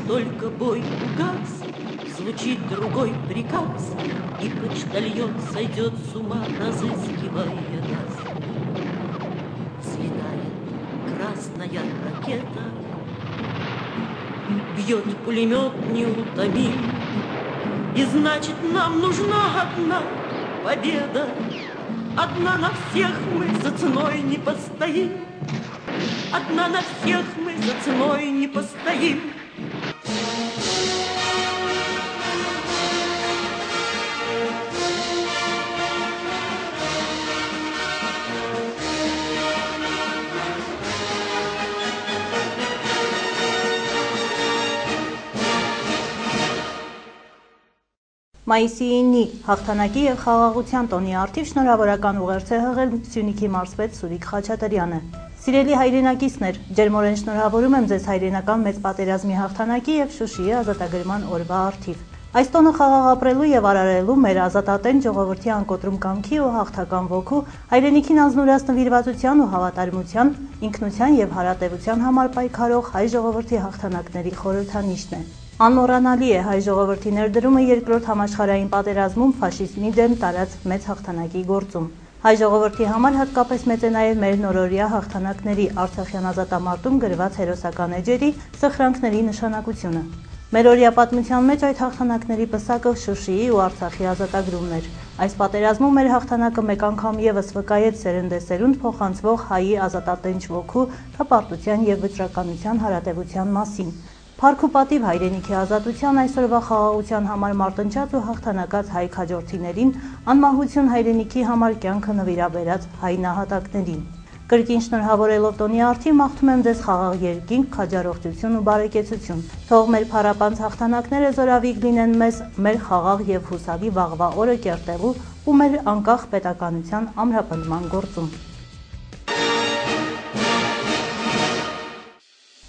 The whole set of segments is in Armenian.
только бой угас, звучит другой приказ, и почтальон сойдет с ума, разыскивая нас. Взлетает красная ракета, бьет пулемет неутомим, и значит нам нужна одна победа. Одна на всех мы за ценой не постоим, одна на всех мы за ценой не постоим. Մայիսի 9-ի հաղթանակի և խաղաղության տոնի առթիվ շնորհավորական ուղերձ է հղել Սյունիքի մարզպետ Սուրիկ Խաչատրյանը։ Սիրելի հայրենակիցներ, ջերմորեն շնորհավորում եմ ձեզ հայրենական մեծ պատերազմի հաղթանակի և Շուշիի ազատագրման օրվա առթիվ։ Այս տոնը խաղաղ ապրելու և արարելու մեր ազատատենչ ժողովրդի անկոտրում կամքի ու հաղթական ոգու, հայրենիքին անձնուրաց նվիրվածության ու հավատարմության, ինքնության և հարատևության համար պայքարող հայ ժողովրդի հաղթանակների խորհրդանիշն է։ Անմոռանալի է հայ ժողովրդի ներդրումը երկրորդ համաշխարհային պատերազմում ֆաշիզմի դեմ տարած մեծ հաղթանակի գործում։ Հայ ժողովրդի համար հատկապես մեծ է նաև մեր նորօրյա հաղթանակների Արցախյան ազատամարտում գրված հերոսական էջերի սխրանքների նշանակությունը։ Մեր օրյա պատմության մեջ այդ հաղթանակների պսակը Շուշիի ու Արցախի ազատագրումն էր։ Այս պատերազմում մեր հաղթանակը մեկ անգամ ևս վկայեց սերնդեսերունդ փոխանցվող հայի ազատատենչ ոգու, հպարտության և վճռականության հարատևության մասին։ Փառք ու պատիվ հայրենիքի ազատության այսօրվա խաղաղության համար մարտնչած ու հաղթանակած հայ քաջորդիներին, անմահություն հայրենիքի համար կյանքը նվիրաբերած հայ նահատակներին։ Կրկին շնորհավորելով տոնի առթիվ մաղթում եմ ձեզ խաղաղ երկինք, քաջառողջություն ու բարեկեցություն։ Թող մեր փառապանծ հաղթանակները զորավիգ լինեն մեզ մեր խաղաղ և հուսալի վաղվա օրը կերտելու ու մեր անկախ պետականության ամրապնդման գործում։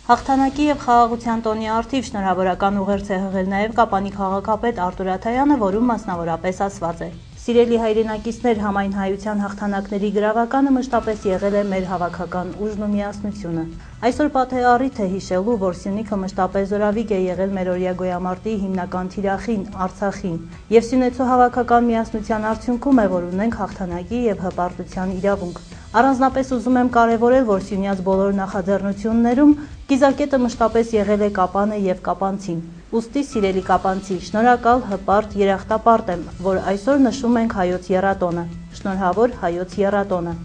Հաղթանակի և խաղաղության տոնի առթիվ շնորհավորական ուղերձ է հղել նաև Կապանի քաղաքապետ Արտուր Աթայանը, որում մասնավորապես ասված է. Սիրելի հայրենակիցներ, համայն հայության հաղթանակների գրավականը մշտապես եղել է մեր հավաքական ուժն ու միասնությունը։ Այսօր պատեհ առիթ է հիշելու, որ Սյունիքը մշտապես զորավիգ է եղել մեր օրյա գոյամարտի հիմնական թիրախին, Արցախին, և Սյունեցու հավաքական միասնության արդյունքում է, որ ունենք հաղթանակի և հպարտության իրավունք։ Առանձնապես ուզում եմ կարևորել, որ Սյունյաց բոլոր նախաձեռնություններում կիզակետը մշտապես եղել է Կապանը և կապանցին։ Ուստի, սիրելի կապանցի, շնորհակալ, հպարտ, երախտապարտ եմ, որ այսօր նշում ենք հայոց եռատոնը։ Շնորհավոր հայոց եռատոնը։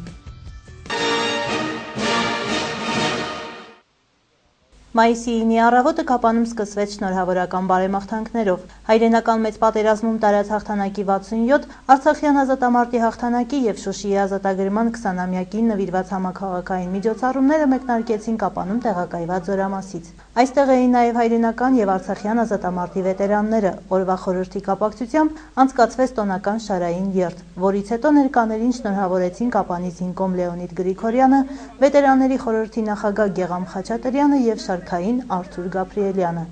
Մայիսի 9-ի առավոտը Կապանում սկսվեց շնորհավորական բարեմաղթանքներով։ Հայրենական մեծ պատերազմում տարած հաղթանակի 67, Արցախյան ազատամարտի հաղթանակի և Շուշիի ազատագրման 20-ամյակին նվիրված համաքաղաքային միջոցառումները մեկնարկեցին Կապանում տեղակայված զորամասից։ Այստեղ էին նաև հայրենական և Արցախյան ազատամարտի վետերանները։ Օրվա խորհրդի կապակցությամբ անցկացվեց տոնական շարային երթ, որից հետո ներկաներին շնորհավորեցին Կապանի զինկոմ Լեոնիդ Գրիգորյանը, վետերանների խորհրդի նախագահ Գեգամ Խաչատրյանը և շարքային Արթուր Գաբրիելյանը։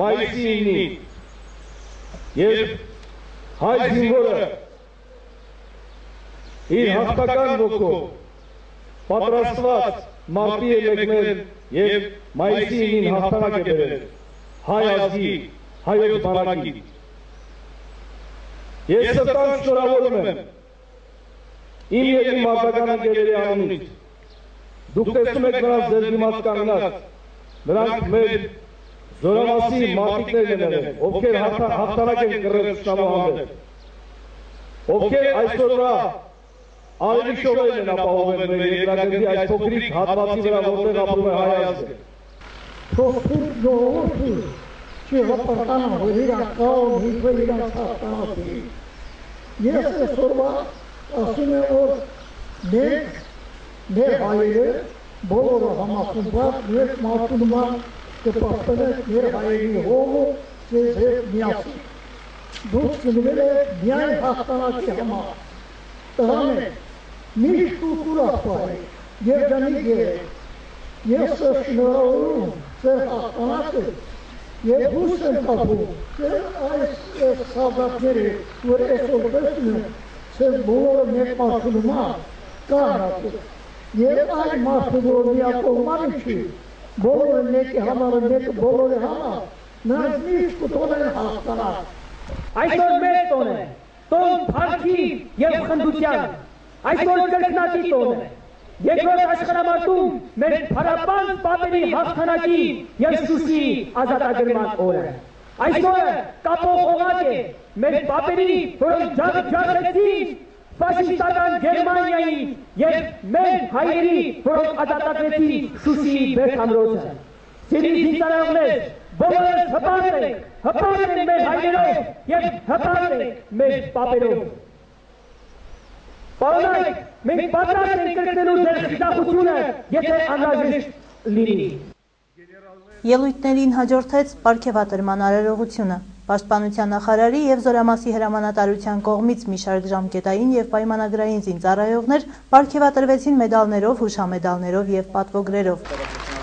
Մայիսի 9-ի և հայ զինվորը իր հաղթական ոգով պատրաստված մարտի է եկնել և մայիսի 9-ին հաղթանակ է բերել հայ ազգի, հայոց բանակի։ Ես սրտան շնորհավորում եմ իմ և իմ մարտական ընկերների անունից։ Դուք տեսնում եք նրանց ձեր դիմաց կանգնած, նրանք մեր զորամասի մարտիկներն են եղել, ովքեր հաղթանակ են կրել թշնամու հանդեպ, ովքեր այսօրվա ավելի շողերն են ապահովել մեր երկրագնդի այս փոքրիկ հատվածի վրա, որտեղ ապրում է հայ ազգը։ Փոքրիկ ժողովուրդը չհպարտանա, որ իրանք կողմ հիվը իրանք հաղթանակի։ Ես այսօրվա ասում եմ, որ մենք մեր հայերը բոլորը համախմբված ես մարտունման կպաշտպանենք մեր հայերի հողը ձեզ հետ միասին։ Դուք ծնվել եք միայն հաղթանակի համար։ Տղան եք, միշտ ուրախ պահեք, երջանիկ եղեք։ Ես շնորհավորում ձեր հաղթանակը և հույս եմ կապում ձեր այս սալդատները, որ այսօր տեսնում եմ, ձեր բոլորը մեկ մարտունման կանգնած եք։ Եվ այն մարդը, որ միակողմանի չի, բոլորը մեկի համար, մեկը բոլորի համար, նրանք միշտ կթողեն հաղթանակ։ Այսօր մեր տոն է, տոն փառքի եւ խնդության, այսօր կրկնակի տոն է։ Երկրորդ աշխարհամարտում մեր փառապան պատերի հաղթանակի եւ Շուշիի ազատագրման օրը։ Այսօրը կապող օղակ է մեր պատերի, որոնք ջախջախեցին ֆաշիստական Գերմանիայի եւ մեր հայերի, որոնք ազատագրեցին Շուշիի Բերդամրոցը։ Սիրելի զինծառայողներ, բոլորս հպարտ ենք մեր հայերով եւ հպարտ ենք մեր պատերով։ Պարոնայք, մենք պատրաստ ենք կրկնելու ձեր խիզախությունը, եթե անհրաժեշտ լինի։ Ելույթներին հաջորդեց պարգևատրման արարողությունը։ Պաշտպանության նախարարի եւ Զորամասի հրամանատարության կողմից մի շարք ժամկետային եւ պայմանագրային զինծառայողներ պարգևատրվեցին մեդալներով, հուշամեդալներով եւ պատվոգրերով։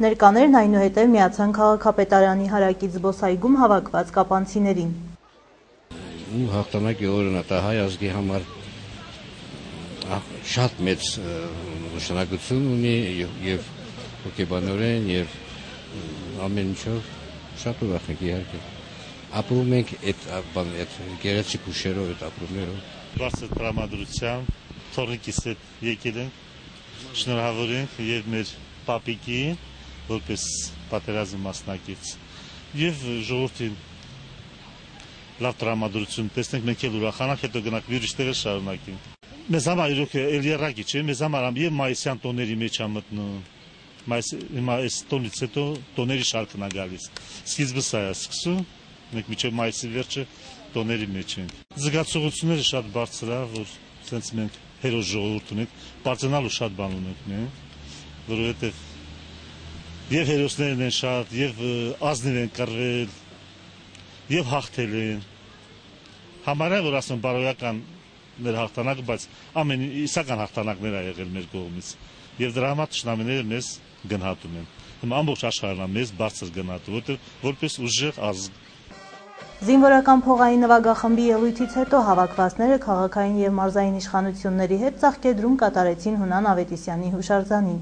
Ներկաներն այնուհետև միացան քաղաքապետարանի հարակից զբոսայգում հավաքված կապանցիներին։ Հաղթանակի օրն է հայ ազգի համար շատ մեծ նշանակություն ունի եւ հոգեբանորեն եւ ամեն ինչով շատ ուրախ ենք իհարկե։ Ապրում ենք այդ գեղեցիկ հուշերով, այդ ապրումներով։ Բարձր տրամադրությամբ թորնիկից հետ եկել ենք, շնորհավոր ենք եւ մեր պապիկին որպես պատերազմի մասնակից եւ ժողովրդին լավ տրամադրություն տեսնենք, մենք էլ ուրախանանք, հետո գնանք ուրիշ տեղեր շարունակենք։ Մեզ համար իրոք էլ երակի չէ, մեզ համար եւ մայիսյան տոների մեջ է մտնում։ Հիմա այս տոնից հետո տոների շարքն է գալիս։ Սկիզբը սա է սկսում, մենք մինչև մայիսի վերջը տոների մեջ ենք։ Զգացողությունները շատ բարձր է, որ sense մենք հերոս ժողովուրդ ունենք, բարձրանալու շատ բան ունենք մենք, որովհետեւ եւ հերոսներն են շատ, եւ ազնիվ են կռվել, եւ հաղթել են։ Համարյա որ ասում բարոյական մեր հաղթանակը, բայց ամեն իսական հաղթանակներ ա եղել մեր կողմից։ Եվ դրա համար թշնամիները մեզ գնահատում են։ Հիմա ամբողջ աշխարհն է մեզ բարձր գնահատում, որտեղ որպես ուժեղ ազգ։ Զինվորական փողային նվագախմբի ելույթից հետո հավաքվածները քաղաքային եւ մարզային իշխանությունների հետ ծաղկեդրում կատարեցին Հունան Ավետիսյանի հուշարձանին։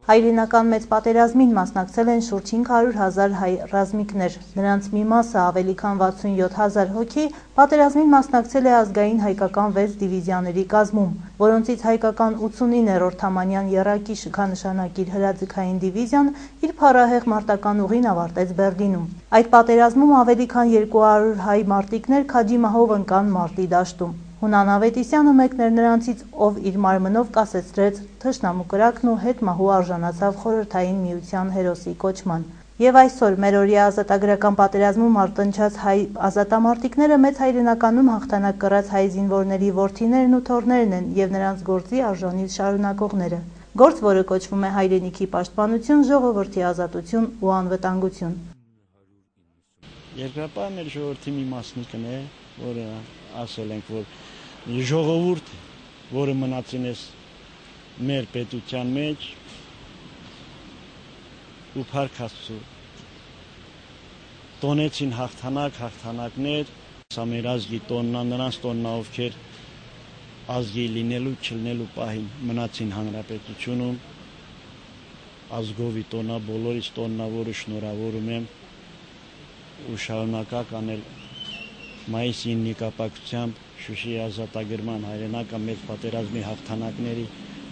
Հայրենական մեծ պատերազմին մասնակցել են շուրջ 500,000 հայ ռազմիկներ, նրանց մի մասը ավելի քան 67,000 հոգի պատերազմին մասնակցել է ազգային հայկական 6 դիվիզիաների կազմում, որոնցից հայկական 89-րդ Թամանյան եռակի շքանշանակիր հրաձգային դիվիզիան իր փառահեղ մարտական ուղին ավարտեց Բերլինում։ Այդ պատերազմում ավելի քան 200 հայ մարտիկներ քաջի մահով ընկան մարտի դաշտում։ Հունան Ավետիսյանը մեկն էր նրանցից, ով իր մարմնով կասեցրեց թշնամու կրակն ու հետ մահու արժանացավ խորհրդային միության հերոսի կոչման։ Եվ այսօր մերօրյա ազատագրական պատերազմում արտնչած հայ ազատամարտիկները մեծ հայրենականում հաղթանակ կռած հայ զինվորների որդիներն ու թոռներն են եւ նրանց գործի արժանի շարունակողները։ Գործ, որը կոչվում է հայրենիքի պաշտպանություն, ժողովրդի ազատություն ու անվտանգություն։ Երկրապահը մեր ժողովրդի մի մասնիկն է, որը ասել ենք, որ ժողովուրդ, որը մնացին է մեր պետության մեջ, ու Փառք Աստծո տոնեցին հաղթանակներ, սա մեր ազգի տոննա, նրանց տոննա, ովքեր ազգի լինելու, չլինելու պահին մնացին հանրապետությունում, ազգովի տոննա, բոլորից տոննա, որը շնորհավորում եմ ու շարունակակ անել մայիսի 9-ի կապակցությամբ Շուշիի ազատագրման հայրենական մեծ պատերազմի հաղթանակների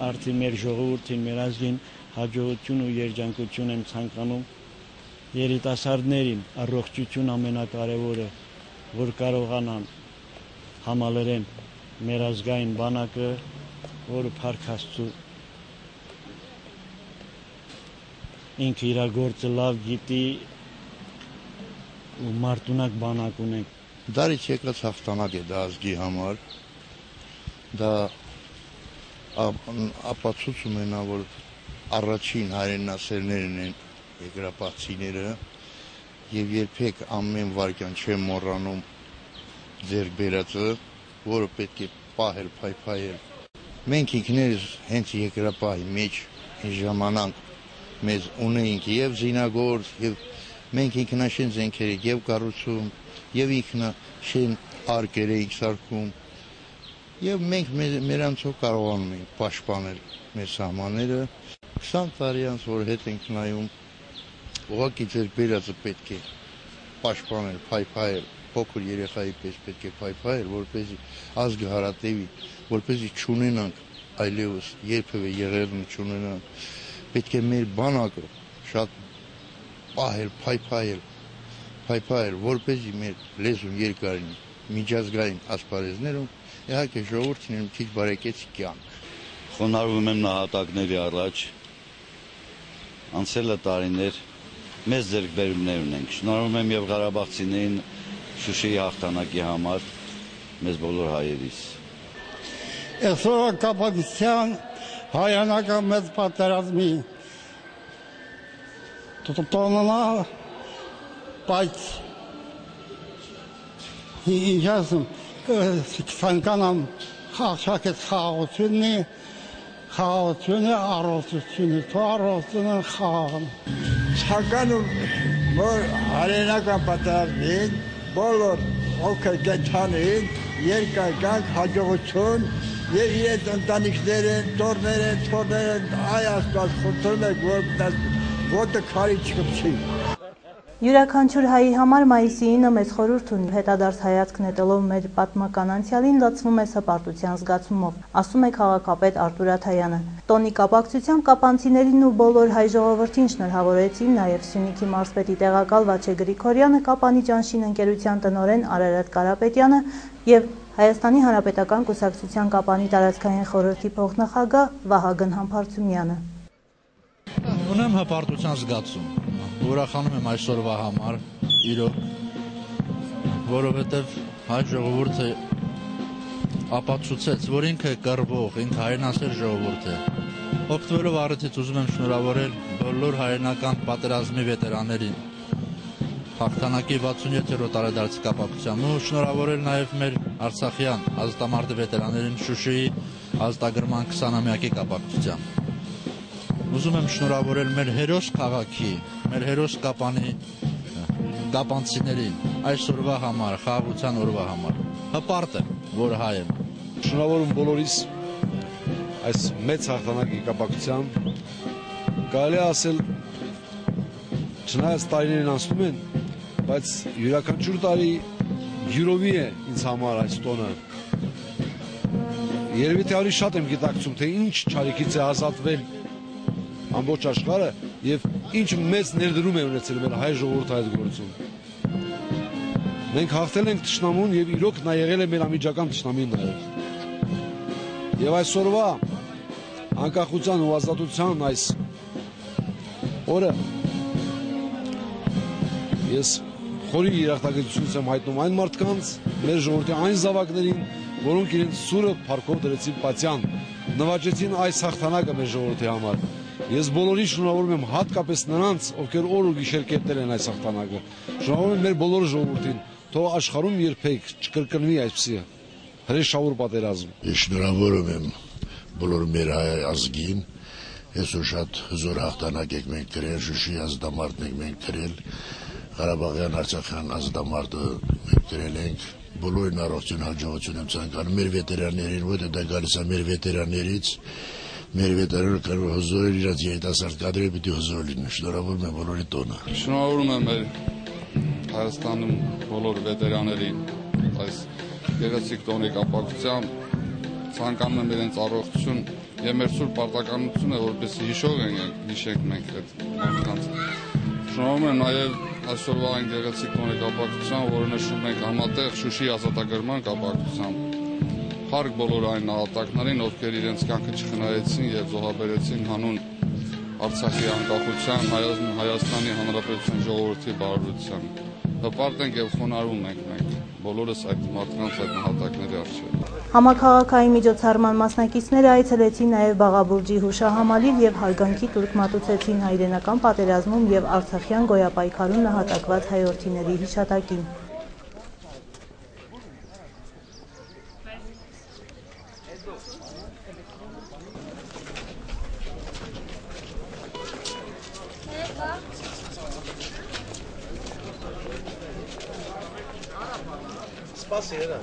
արդի մեր ժողովրդին, մեր ազգին հաջողություն ու երջանկություն եմ ցանկանում երիտասարդներին, առողջություն ամենակարևորը, որ կարողանան համալրեն մեր ազգային բանակը, որը Փառք Աստծո ինքը իր գործը լավ գիտի ու մարտունակ բանակ ունենք։ Դարից եկած հաղթանակ է դա ազգի համար, դա ապացուցում է նա, որ առաջին հայրենասերներն են երկրապահցիները եւ երբեք ամեն վարքյան չեմ մոռանում ձեր բերածը, որը պետք է պահել, փայփայել։ Մենք ինքներս հենց երկրապահի մեջ ժամանակ մեզ ունեինք եւ զինագործ եւ մենք ինքնաշեն զենքեր եւ կառուցում եւ ինքնաշեն արկեր էինք սարքում եւ մենք մերանցով կարողանում ենք պաշտպանել մեր սահմանները 20 տարի անց որ հետ ենք նայում ուղղակի ձեր բերածը պետք է պաշտպանել, փայփայել, փոքր երեխայի պես պետք է փայփայել, որպեսզի ազգը հարատևի, որպեսզի չունենանք այլևս երբևէ եղերն չունենանք, պետք է մեր բանակը շատ պահել, փայփայել, որպեսզի մեր լեզուն երկարին միջազգային ասպարեզներում իհարկե ժողովրդին մի քիչ բարեկեցիկ կյանք։ Խոնարհվում եմ նահատակների առաջ, անցել է տարիներ, մեծ ձեռքբերումներ ունենք, շնորհում եմ եւ ղարաբաղցիներին Շուշիի հաղթանակի համար, մեզ բոլոր հայերիս։ Այսօր կապակցության հայրենական մեծ պատերազմի տոննա, բայց ինչ ասում, ցանկանամ խաղչակեց խաղաղությունը, առողջությունը, առողջությունը խաղաղն։ Ցանկանում որ հայրենական պատերազմին բոլոր ովքեր կենթանին երկար կյանք, հաջողություն եւ իրենց ընտանիքներին, թոռներին, այ Աստված խնդրում եք, որ ոտը քարի չկպչի։ Յուրաքանչյուր հայի համար մայիսի 9-ը մեծ խորհուրդ ունի, հետադարձ հայացք նետելով մեր պատմական անցյալին լցվում է հպարտության զգացումով, ասում է քաղաքապետ Արտուր Աթայանը։ Տոնի կապակցությամբ կապանցիներին ու բոլոր հայ ժողովրդին շնորհավորեցին նաև Սյունիքի մարզպետի տեղակալ Վաչե Գրիգորյանը, Կապանի Ճանշին ընկերության տնօրեն Արարատ Կարապետյանը եւ Հայաստանի Հանրապետական Կուսակցության Կապանի տարածքային խորհրդի փոխնախագահ Վահագն Համբարձումյանը։ Ունեմ հպարտության զգացում, ուրախանում եմ այսօրվա համար, իրոք, որովհետև հայ ժողովուրդը ապացուցեց, որ ինքը կռվող, ինքը հայրենասեր ժողովուրդ է։ Օգտվելով առիթից ուզում եմ շնորհավորել բոլոր հայրենական պատերազմի վետերաններին, հաղթանակի 67-րդ տարեդարձի կապակցությամբ ու շնորհավորել նաև մեր արցախյան ազատամարտի վետերաններին Շուշիի ազատագրման 20-ամյակի կապակցությամբ։ Ուզում եմ շնորհավորել մեր հերոս քաղաքի, մեր հերոս Կապանի կապանցիներին այսօրվա համար, խաղաղության օրվա համար։ Հպարտ եմ, որ հայ եմ։ Շնորհավորում բոլորիս այս մեծ հաղթանակի կապակցությամբ։ Կարելի է ասել, չնայած տարիներն անցնում են, բայց յուրաքանչյուր տարի յուրովի է ինձ համար այս տոնը։ Երևի թե ավելի շատ եմ գիտակցում, թե ինչ չարիքից է ազատվել ամբողջ աշխարհը եւ ինչ մեծ ներդրում է ունեցել մեր հայ ժողովրդի այդ գործում։ Մենք հաղթել ենք թշնամուն եւ իրոք նա եղել է մեր անմիջական թշնամին նաեւ։ Եվ այսօրվա անկախության ու ազատության այս օրը Ես խորի երախտագիտություն եմ հայտնում այն մարդկանց, մեր ժողովրդի այն զավակներին, որոնք իրենց սուրը փառքով դրեցին պատյան, նվաճեցին այս հաղթանակը մեր ժողովրդի համար։ Ես բոլորին շնորհավորում եմ, հատկապես նրանց, ովքեր օր ու գիշեր կետնել են այս հաղթանակը։ Շնորհավորում եմ մեր բոլոր ժողովրդին, թող աշխարհում երբեք չկրկնվի այսպիսի հրեշավոր պատերազմ։ Ես շնորհավորում եմ բոլոր մեր հայ ազգին, այսօր շատ հզոր հաղթանակ եք մենք կրել, Շուշի ազատամարտն եք մենք կրել, Ղարաբաղյան Արցախյան ազատամարտը մենք կրել ենք, բոլորին առողջություն հաջողություն եմ ցանկանում մեր վետերաններին, որտեղ դա գալիս է մեր վետերաններից, մեր վետերանները կարող հզոր իրաց երիտասարդ կադրերը պիտի հզոր լինեն, շնորհավորում եմ բոլորի տոնը։ Շնորհավորում եմ մեր Հայաստանում բոլոր վետերաներին այս գեղեցիկ տոնի կապակցությամբ, ցանկանում եմ իրենց առողջություն եւ մեր սուրբ պարտականությունը, որպեսզի հիշենք մենք այդ մարդկանց։ Շնորհավորում եմ նաեւ այսօրվա այն գեղեցիկ տոնի կապակցությամբ, որը նշում ենք համատեղ Շուշի ազատագրման կապակցությամբ։ Փառք բոլոր այն նահատակներին, ովքեր իրենց կյանքը չխնայեցին եւ զոհաբերեցին հանուն Արցախի անկախության, Հայաստանի Հանրապետության ժողովրդի բարօրության։ Հպարտ ենք եւ խոնարհվում ենք մենք բոլորս այդ մարդկանց այդ նահատակների առջեւ։ Համաքաղաքային միջոցառման մասնակիցները այցելեցին նաև Բաղաբուրջի հուշահամալիր եւ հարգանքի տուրք մատուցեցին հայրենական պատերազմում եւ Արցախյան գոյապայքարում նահատակված հայրենիների հիշատակին։ Спасибо.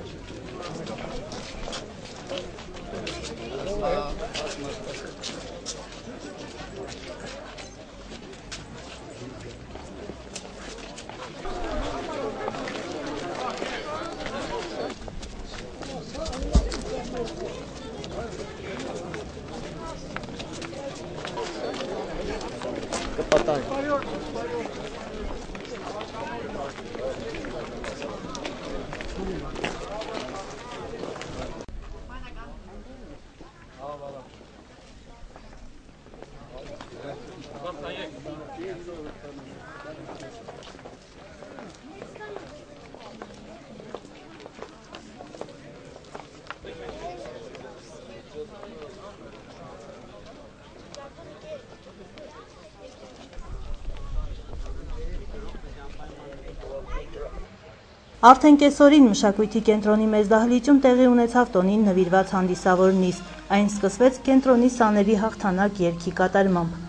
Արդեն կեսօրին մշակույթի կենտրոնի մեծ դահլիճում տեղի ունեցավ տոնին նվիրված հանդիսավոր նիստ, այն սկսվեց կենտրոնի սաների հաղթանակ երգի կատարմամբ։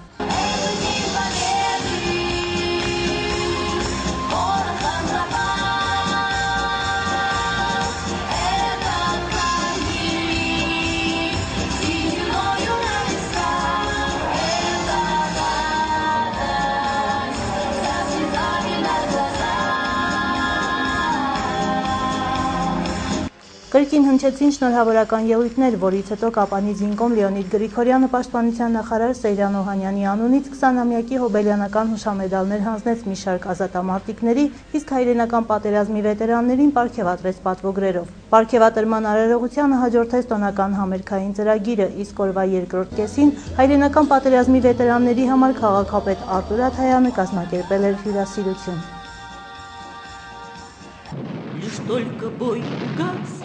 Կրկին հնչեցին շնորհավորական ելույթներ, որից հետո Կապանի զինկոմ Լեոնիդ Գրիգորյանը պաշտպանության նախարար Սեյրան Օհանյանի անունից 20-ամյակի հոբելյանական հուշամեդալներ հանձնեց մի շարք ազատամարտիկների, իսկ հայրենական պատերազմի վետերաններին պարգևատրեց պատվոգրերով։ Պարգևատրման արարողությանը հաջորդեց տոնական համերգային ծրագիրը, իսկ օրվա երկրորդ կեսին հայրենական պատերազմի վետերանների համար քաղաքապետ Արտուր Աթայանը կազմակերպել էր հյուրասիրություն։ Лишь только бой угас,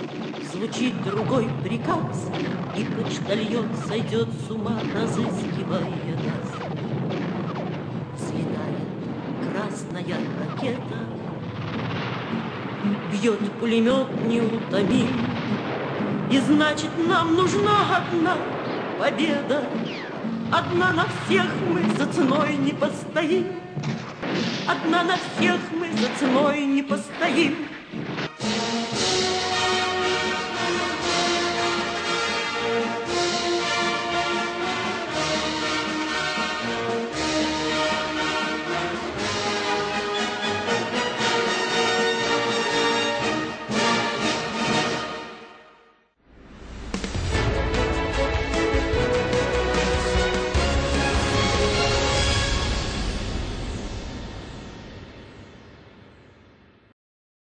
звучит другой приказ, и почтальон сойдет с ума, разыскивая нас. Взлетает красная ракета, бьет пулемет неутомим, и значит нам нужна одна победа. Одна на всех мы за ценой не постоим, одна на всех мы за ценой не постоим.